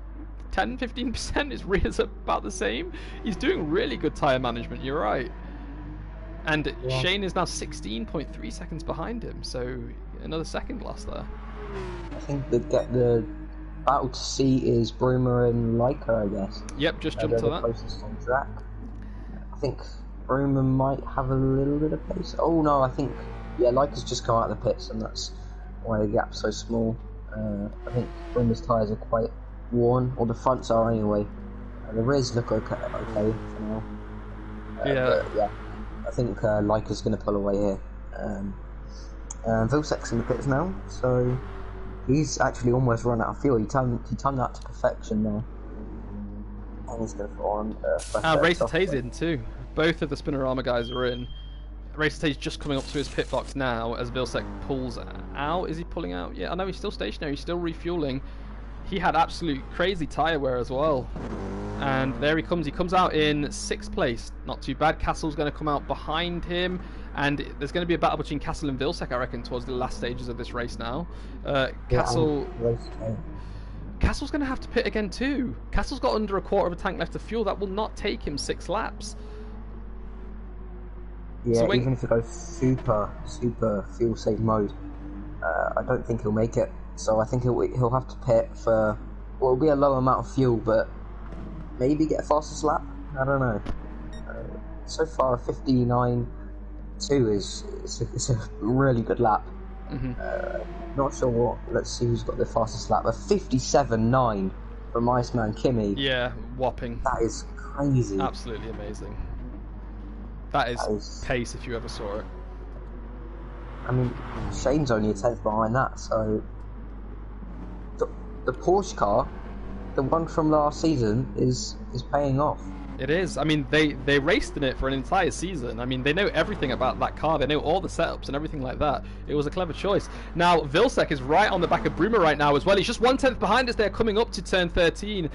S1: 10-15%. His rear's about the same. He's doing really good tyre management, you're right. And Shane is now 16.3 seconds behind him, so another second loss there.
S2: I think the battle to see is Broomer and Leica, I guess.
S1: Yep, just jumped to
S2: the
S1: that.
S2: Closest on track. I think Broomer might have a little bit of pace. Oh no, I think Leica's just come out of the pits, and that's why the gap's so small. I think Broomer's tyres are quite worn, or the fronts are anyway. The rears look okay for now. I think Leica's going to pull away here. Vilsek's in the pits now, so he's actually almost run out of fuel. He timed that to perfection there. And he's going to fall on.
S1: Racer Tay's in too. Both of the Spinorama guys are in. Racer Tay's just coming up to his pit box now as Vilsek pulls out. Is he pulling out? Yeah, I know he's still stationary. He's still refueling. He had absolute crazy tyre wear as well. And there he comes. He comes out in 6th place. Not too bad. Castle's going to come out behind him. And there's going to be a battle between Castle and Vilsek, I reckon, towards the last stages of this race now. Castle's going to have to pit again too. Castle's got under a quarter of a tank left of fuel. That will not take him 6 laps.
S2: Yeah, so even if it goes super fuel save mode, I don't think he'll make it. So I think he'll have to pit for, well, it'll be a low amount of fuel, but maybe get a fastest lap. I don't know. So far, 59.2 is a really good lap. Not sure what. Let's see who's got the fastest lap. A 57.9 from Iceman Kimmy.
S1: Yeah, whopping.
S2: That is crazy.
S1: Absolutely amazing. That is pace if you ever saw it.
S2: I mean, Shane's only a 10th behind that, so the Porsche car, the one from last season, is paying off.
S1: It is. I mean, they raced in it for an entire season. I mean, they know everything about that car. They know all the setups and everything like that. It was a clever choice. Now, Vilsek is right on the back of Broomer right now as well. He's just 1/10 behind as they're coming up to turn 13.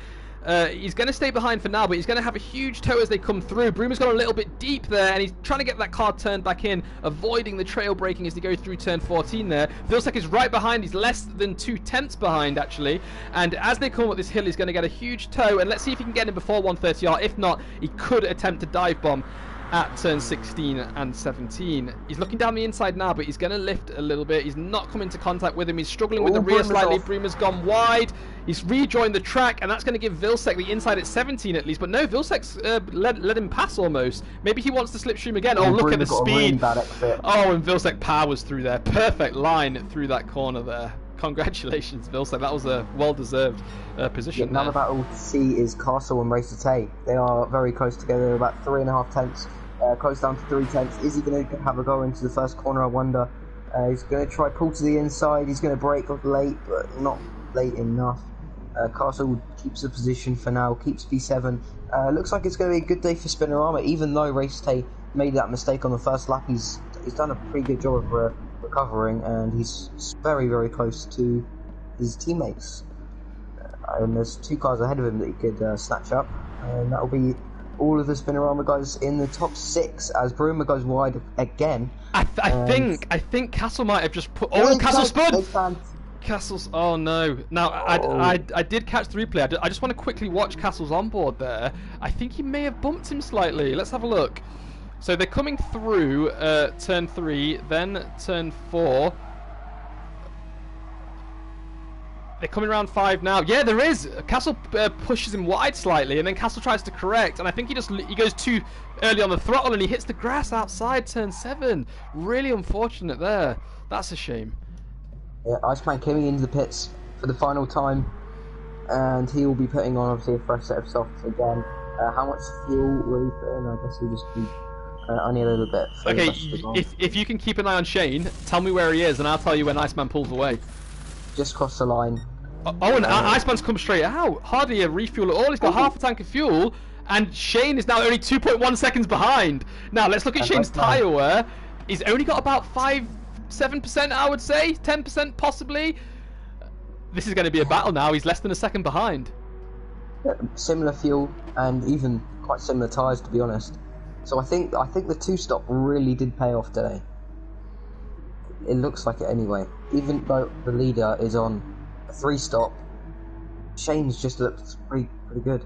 S1: He's going to stay behind for now, but he's going to have a huge tow as they come through. Broomer's got a little bit deep there, and he's trying to get that car turned back in, avoiding the trail braking as they go through turn 14 there. Vilsek is right behind. He's less than 2/10 behind, actually. And as they come up this hill, he's going to get a huge tow, and let's see if he can get in before 130R. If not, he could attempt a dive bomb at turn 16 and 17. He's looking down the inside now, but he's going to lift a little bit. He's not come into contact with him. He's struggling with the rear slightly. Broomer's gone wide. He's rejoined the track, and that's going to give Vilsek the inside at 17 at least. But no, Vilsek's let him pass almost. Maybe he wants to slipstream again. Oh, look at the speed. Oh, and Vilsek powers through there. Perfect line through that corner there. Congratulations, Vilsek. That was a well-deserved position.
S2: Another battle to see is Castle and Racer Tay. They are very close together, about 3.5 tenths. Close down to 3 tenths. Is he going to have a go into the first corner? I wonder. He's going to try pull to the inside. He's going to brake up late, but not late enough. Castle keeps the position for now, keeps P7. Looks like it's going to be a good day for Spinorama, even though Racer Tay made that mistake on the first lap. He's done a pretty good job of recovering, and he's very, very close to his teammates. And there's 2 cars ahead of him that he could snatch up, and that'll be all of the Spinorama guys in the top 6 as Broomer goes wide again.
S1: I think Castle might have just put. Oh, Castle spun. Castle's. Oh no! Now I did catch the replay. I just want to quickly watch Castle's onboard there. I think he may have bumped him slightly. Let's have a look. So they're coming through turn 3, then turn 4. They're coming around 5 now. Yeah, there is. Castle pushes him wide slightly, and then Castle tries to correct, and I think he goes too early on the throttle, and he hits the grass outside turn 7. Really unfortunate there. That's a shame.
S2: Yeah, Iceman coming into the pits for the final time, and he will be putting on obviously a fresh set of softs again. How much fuel will he put in? I guess he'll just be only a little bit.
S1: Okay, if you can keep an eye on Shane, tell me where he is, and I'll tell you when Iceman pulls away.
S2: Just crossed the line.
S1: Oh, and Iceman's come straight out. Hardly a refuel at all. He's got half a tank of fuel, And Shane is now only 2.1 seconds behind. Now, let's look at Shane's tyre wear. He's only got about 7%, I would say. 10% possibly. This is going to be a battle now. He's less than a second behind.
S2: Similar fuel and even quite similar tyres, to be honest. So I think the 2-stop really did pay off today. It looks like it anyway. Even though the leader is on a 3-stop, Shane's just looked pretty good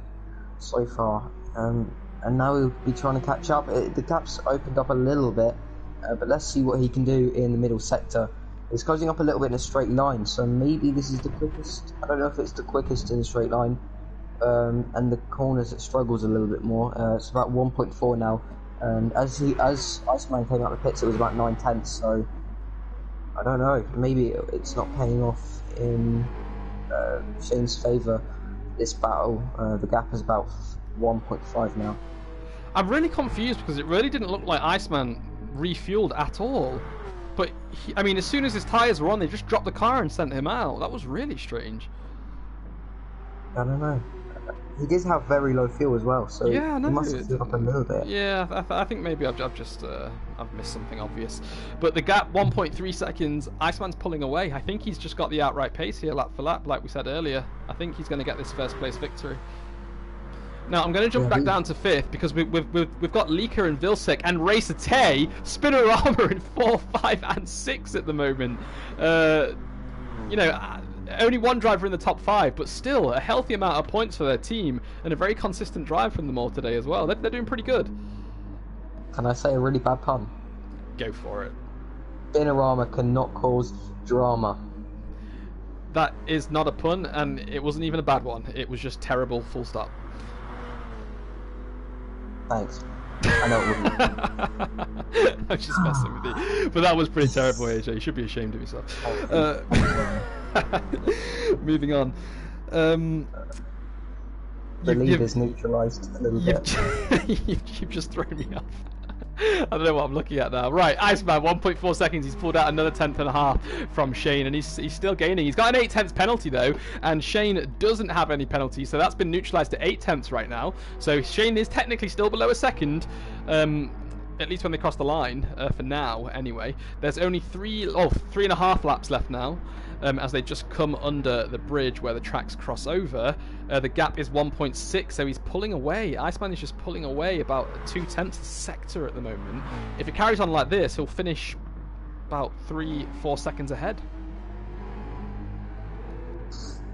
S2: so far, and now he'll be trying to catch up. The gap's opened up a little bit, but let's see what he can do in the middle sector. It's closing up a little bit in a straight line, so maybe this is the quickest. I don't know if it's the quickest in a straight line, and the corners it struggles a little bit more. It's about 1.4 now, and as Iceman came out of the pits, it was about 9/10. So I don't know. Maybe it's not paying off in Shane's favour. This battle, the gap is about 1.5 now.
S1: I'm really confused because it really didn't look like Iceman refueled at all. But, I mean, as soon as his tyres were on, they just dropped the car and sent him out. That was really strange.
S2: I don't know. He did have very low fuel as well, so
S1: yeah, I know.
S2: He must have filled up a little bit.
S1: Yeah, I think maybe I've just I've missed something obvious. But the gap, 1.3 seconds. Iceman's pulling away. I think he's just got the outright pace here, lap for lap, like we said earlier. I think he's going to get this first place victory. Now I'm going to jump back down to 5th because we've got Leaker and Vilsek and Racer Tay, Spinner Armour in 4, 5, and 6 at the moment. You know. Only one driver in the top 5, but still a healthy amount of points for their team and a very consistent drive from them all today as well. They're doing pretty good.
S2: Can I say a really bad pun?
S1: Go for it.
S2: Spinorama cannot cause drama.
S1: That is not a pun, and it wasn't even a bad one. It was just terrible, full stop.
S2: Thanks. I know it wouldn't.
S1: I'm just messing with you. But that was pretty terrible, AJ. You should be ashamed of yourself. Moving on.
S2: The lead is neutralised a little bit.
S1: You've just thrown me off. I don't know what I'm looking at now. Right, Iceman, 1.4 seconds. He's pulled out another 10th.5 from Shane, and he's still gaining. He's got an 8/10 penalty, though, and Shane doesn't have any penalty, so that's been neutralised to 8/10 right now. So Shane is technically still below a second, at least when they cross the line, for now, anyway. There's only 3.5 laps left now. As they just come under the bridge where the tracks cross over. The gap is 1.6, so he's pulling away. Iceman is just pulling away about 0.2 sector at the moment. If it carries on like this, he'll finish about 3-4 seconds ahead.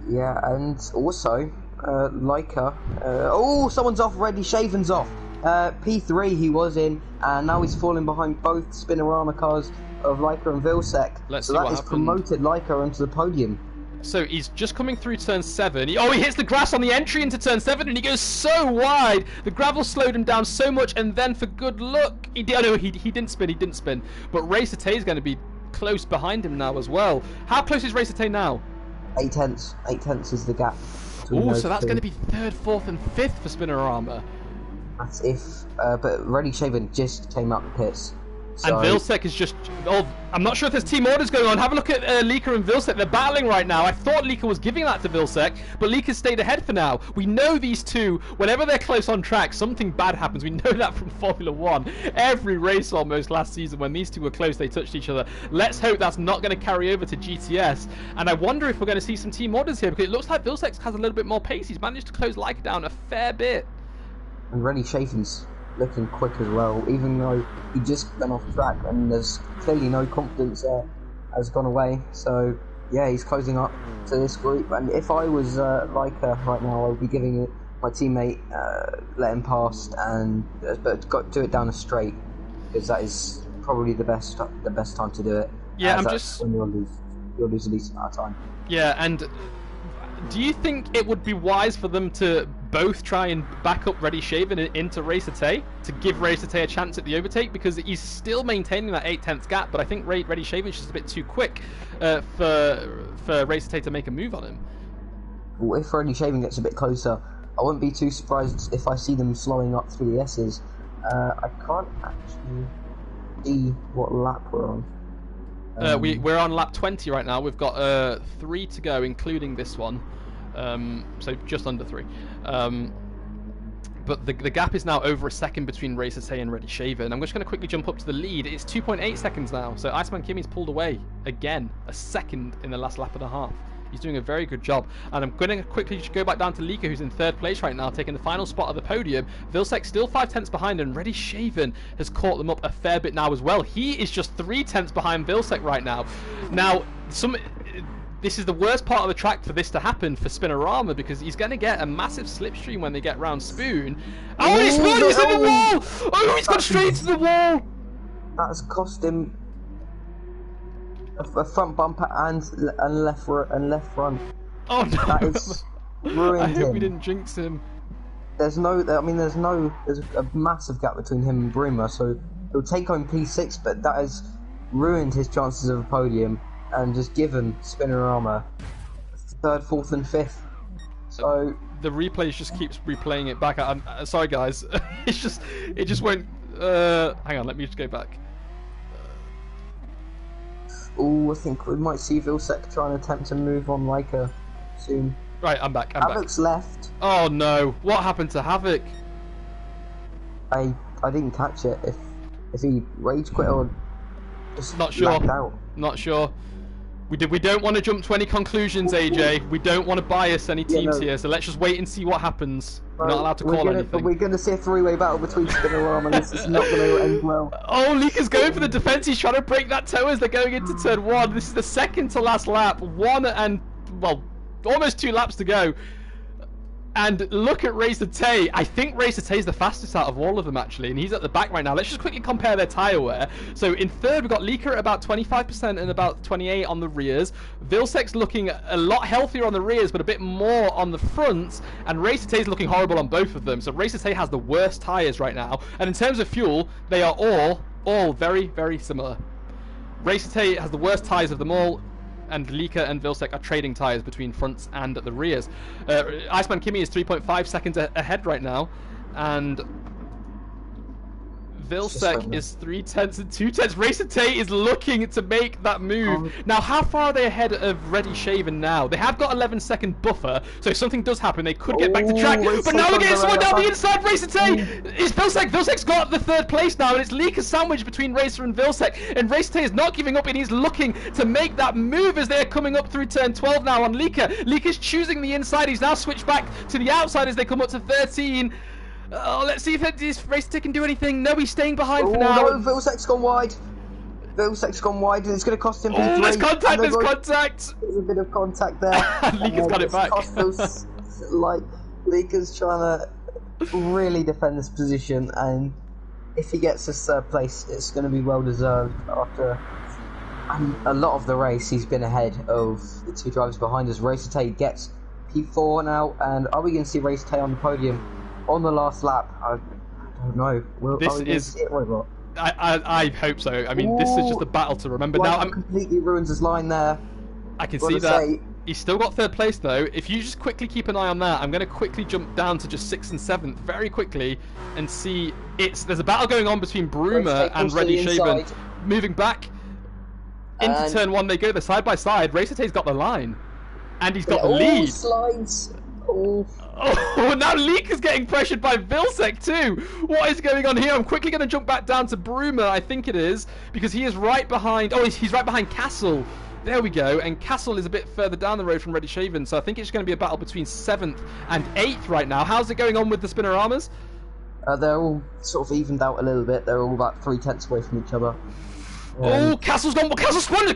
S2: Yeah, and also, Leica... oh, someone's off already. Shaven's off. P3 he was in, and now he's falling behind both Spinorama cars of Leica and Vilsek. So that has promoted Leica onto the podium.
S1: So he's just coming through turn 7. He hits the grass on the entry into turn 7, and he goes so wide. The gravel slowed him down so much, and then for good luck, he didn't spin. But Racer Tay is going to be close behind him now as well. How close is Racer Tay now?
S2: 8/10. 8/10 is the gap.
S1: Oh, so that's going to be 3rd, 4th, and 5th for Spinorama.
S2: That's if, but Reddy Shaven just came out the pits. So...
S1: And Vilsek is just... Oh, I'm not sure if there's team orders going on. Have a look at Leaker and Vilsek. They're battling right now. I thought Leaker was giving that to Vilsek, but Leaker's stayed ahead for now. We know these two, whenever they're close on track, something bad happens. We know that from Formula 1. Every race almost last season, when these two were close, they touched each other. Let's hope that's not going to carry over to GTS. And I wonder if we're going to see some team orders here, because it looks like Vilsek has a little bit more pace. He's managed to close Leica down a fair bit.
S2: And Reddy Shaven's looking quick as well, even though he just went off track and there's clearly no confidence there, has gone away. So yeah, he's closing up to this group, and if I was Leica right now, I would be giving it my teammate let him past and but do it down a straight, because that is probably the best time to do it.
S1: Yeah, I'm just
S2: when you'll lose the least amount of time.
S1: Yeah, and do you think it would be wise for them to both try and back up Reddy Shaven into Racer Tay to give Racer Tay a chance at the overtake, because he's still maintaining that 8/10 gap, but I think Reddy Shaven's just a bit too quick for Racer Tay to make a move on him.
S2: Well, if Reddy Shaven gets a bit closer, I wouldn't be too surprised if I see them slowing up through the S's. I can't actually see what lap we're on.
S1: We're on lap 20 right now. We've got 3 to go, including this one. So just under 3. But the gap is now over a second between Racer Tay and Ready Shaven. I'm just going to quickly jump up to the lead. It's 2.8 seconds now. So Iceman Kimmy's pulled away again, a second in the last lap and a half. He's doing a very good job. And I'm going to quickly just go back down to Lika, who's in third place right now, taking the final spot of the podium. Vilsek still 5 tenths behind, and Ready Shaven has caught them up a fair bit now as well. He is just 3 tenths behind Vilsek right now. Now, this is the worst part of the track for this to happen for Spinorama, because he's going to get a massive slipstream when they get round Spoon. Oh, he's in the wall! Oh, he's gone straight into the wall!
S2: That has cost him a front bumper and left front.
S1: Oh no!
S2: That is ruined
S1: I hope
S2: him.
S1: we didn't jinx him.
S2: There's a massive gap between him and Bruma, so he'll take home P6, but that has ruined his chances of a podium and just given Spinorama 3rd, 4th, and 5th. So
S1: the replay just keeps replaying it back. I'm sorry, guys. It just won't. Hang on, let me just go back.
S2: Oh, I think we might see Vilsek try and attempt to move on Leica soon.
S1: Right, I'm back.
S2: Havoc's left.
S1: Oh no! What happened to Havoc?
S2: I didn't catch it. If he rage quit or just
S1: Not sure.
S2: lagged out.
S1: Not sure. We don't want to jump to any conclusions, AJ. We don't want to bias any teams here, so let's just wait and see what happens. We're not allowed to call anything.
S2: We're going to see a 3-way battle between Spinorama, and this is not going to end well.
S1: Oh, Lika's going for the defense. He's trying to break that toe as they're going into turn 1. This is the second to last lap. Almost 2 laps to go. And look at Racer Tay. I think Racer Tay is the fastest out of all of them, actually, and he's at the back right now. Let's just quickly compare their tyre wear. So in third, we've got Lika at about 25% and about 28 on the rears. Vilsek's looking a lot healthier on the rears, but a bit more on the fronts. And Racer Tay's looking horrible on both of them. So Racer Tay has the worst tyres right now. And in terms of fuel, they are all very, very similar. Racer Tay has the worst tyres of them all, and Lika and Vilsek are trading tyres between fronts and the rears. Iceman Kimmy is 3.5 seconds ahead right now, and Vilsek is 3 tenths and 2 tenths. Racer Tay is looking to make that move. Now, how far are they ahead of Ready Shaven now? They have got 11-second buffer, so if something does happen, they could get back to track. But now we're getting someone down the inside. Racer Tay is Vilsek. Vilsek's got the 3rd place now, and it's Lika sandwiched between Racer and Vilsek. And Racer Tay is not giving up, and he's looking to make that move as they're coming up through turn 12 now on Lika. Lika's choosing the inside. He's now switched back to the outside as they come up to 13. Oh, let's see if this Racer Tay can do anything. No, he's staying behind for now.
S2: No, Vilsek's gone wide. Vilsek's gone wide, and it's going to cost him P3.
S1: There's contact, there's contact.
S2: There's a bit of contact there.
S1: Lika's got it back.
S2: Lika's trying to really defend this position, and if he gets this 3rd place, it's going to be well deserved. After a lot of the race, he's been ahead of the 2 drivers behind us. Racer Tay gets P4 now, and are we going to see Racer Tay on the podium on the last lap? I don't know.
S1: I hope so. I mean, this is just a battle to remember. Now,
S2: completely ruins his line there.
S1: I can see that. He's still got 3rd place though. If you just quickly keep an eye on that, I'm going to quickly jump down to just 6th and 7th very quickly and see. There's a battle going on between Bruma and Ready Shaven. Moving back into turn 1, they go. They're side by side. Racer Tay's got the line, and he's got the lead.
S2: Slides.
S1: Oh, now Lika's getting pressured by Vilsek too. What is going on here? I'm quickly going to jump back down to Bruma, I think it is, because he is right behind. Oh, he's right behind Castle. There we go. And Castle is a bit further down the road from Ready Shaven, so I think it's going to be a battle between 7th and 8th right now. How's it going on with the Spinoramas?
S2: They're all sort of evened out a little bit. They're all about 3 tenths away from each other.
S1: Oh, Castle's gone. Castle spun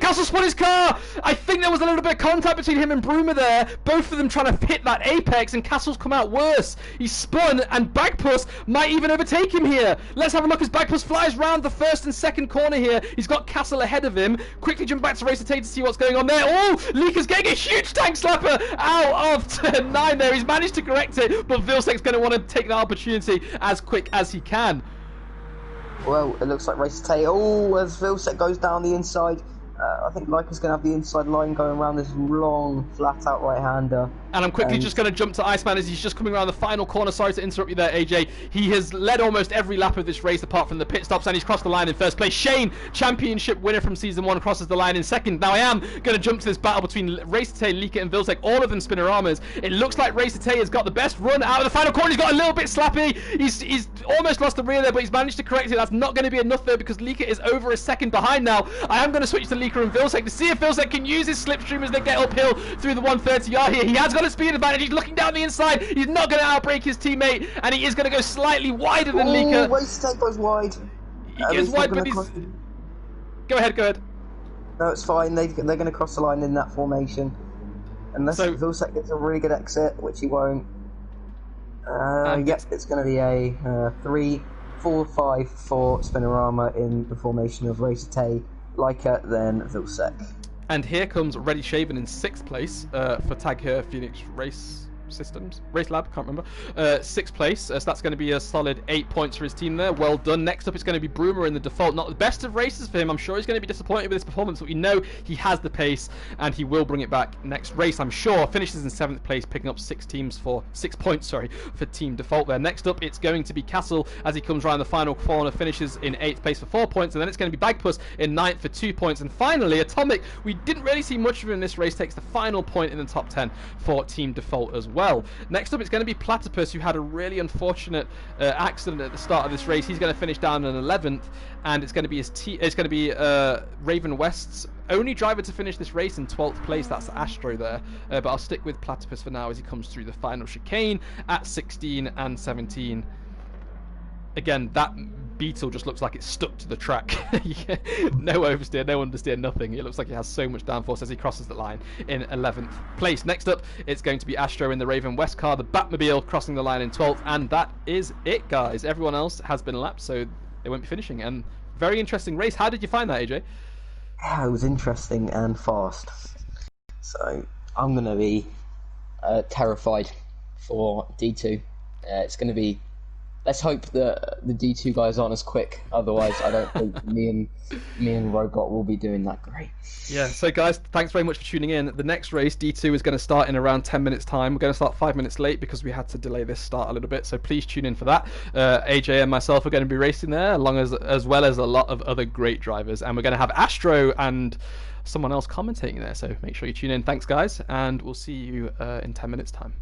S1: his car. I think there was a little bit of contact between him and Bruma there. Both of them trying to hit that apex, and Castle's come out worse. He's spun, and Bagpuss might even overtake him here. Let's have a look as Bagpuss flies round the 1st and 2nd corner here. He's got Castle ahead of him. Quickly jump back to Racer Tay to see what's going on there. Oh, Lika's getting a huge tank slapper out of turn 9 there. He's managed to correct it, but Vilsek's going to want to take that opportunity as quick as he can.
S2: Well, it looks like Racer Tay. Oh, as Vilsek goes down the inside, I think Leica's going to have the inside line going around this long, flat-out right-hander.
S1: And I'm quickly just going to jump to Iceman as he's just coming around the final corner. Sorry to interrupt you there, AJ. He has led almost every lap of this race apart from the pit stops, and he's crossed the line in first place. Shane, championship winner from Season 1, crosses the line in second. Now I am going to jump to this battle between Race Tay, Lika and Vilsek, all of them Spinnoramas. It looks like Race Tay has got the best run out of the final corner. He's got a little bit slappy. He's almost lost the rear there, but he's managed to correct it. That's not going to be enough though, because Lika is over a second behind now. I am going to switch to Lika and Vilsek to see if Vilsek can use his slipstream as they get uphill through the 130R here. He has got a speed advantage. He's looking down the inside. He's not going to outbrake his teammate, and he is going to go slightly wider than Lika.
S2: Race Tay goes wide.
S1: He gets wide, but he's... Go ahead.
S2: No, it's fine. They're going to cross the line in that formation. Unless Vilsek gets a really good exit, which he won't. Yep, it's going to be a 3-4-5 for Spinnorama in the formation of Race Tay, Leica, then Vilsek.
S1: And here comes Reddy Shaven in 6th place for Tag Her Phoenix Race Lab, can't remember. 6th place, so that's going to be a solid 8 points for his team there. Well done. Next up it's going to be Broomer in the default. Not the best of races for him. I'm sure he's going to be disappointed with his performance, but we know he has the pace and he will bring it back next race, I'm sure. Finishes in 7th place, picking up 6 points for team default there. Next up it's going to be Castle as he comes around the final corner, finishes in 8th place for 4 points, and then it's going to be Bagpuss in 9th for 2 points. And finally Atomic, we didn't really see much of him in this race, takes the final point in the top 10 for team default as well. Next up it's going to be Platypus, who had a really unfortunate accident at the start of this race. He's going to finish down in 11th, and it's going to be Raven West's only driver to finish this race in 12th place. That's Astro there, but I'll stick with Platypus for now as he comes through the final chicane at 16 and 17. Again, that Beetle just looks like it's stuck to the track. No oversteer, no understeer, nothing. It looks like it has so much downforce as he crosses the line in 11th place. Next up, it's going to be Astro in the Raven West car, the Batmobile crossing the line in 12th, and that is it, guys. Everyone else has been lapped, so they won't be finishing. And very interesting race. How did you find that, AJ?
S2: Yeah, it was interesting and fast. So I'm going to be terrified for D2. It's going to be... Let's hope that the D2 guys aren't as quick. Otherwise, I don't think me and Robot will be doing that great.
S1: Yeah, so guys, thanks very much for tuning in. The next race, D2, is going to start in around 10 minutes time. We're going to start 5 minutes late because we had to delay this start a little bit, so please tune in for that. AJ and myself are going to be racing there, as well as a lot of other great drivers, and we're going to have Astro and someone else commentating there, so make sure you tune in. Thanks guys, and we'll see you in 10 minutes time.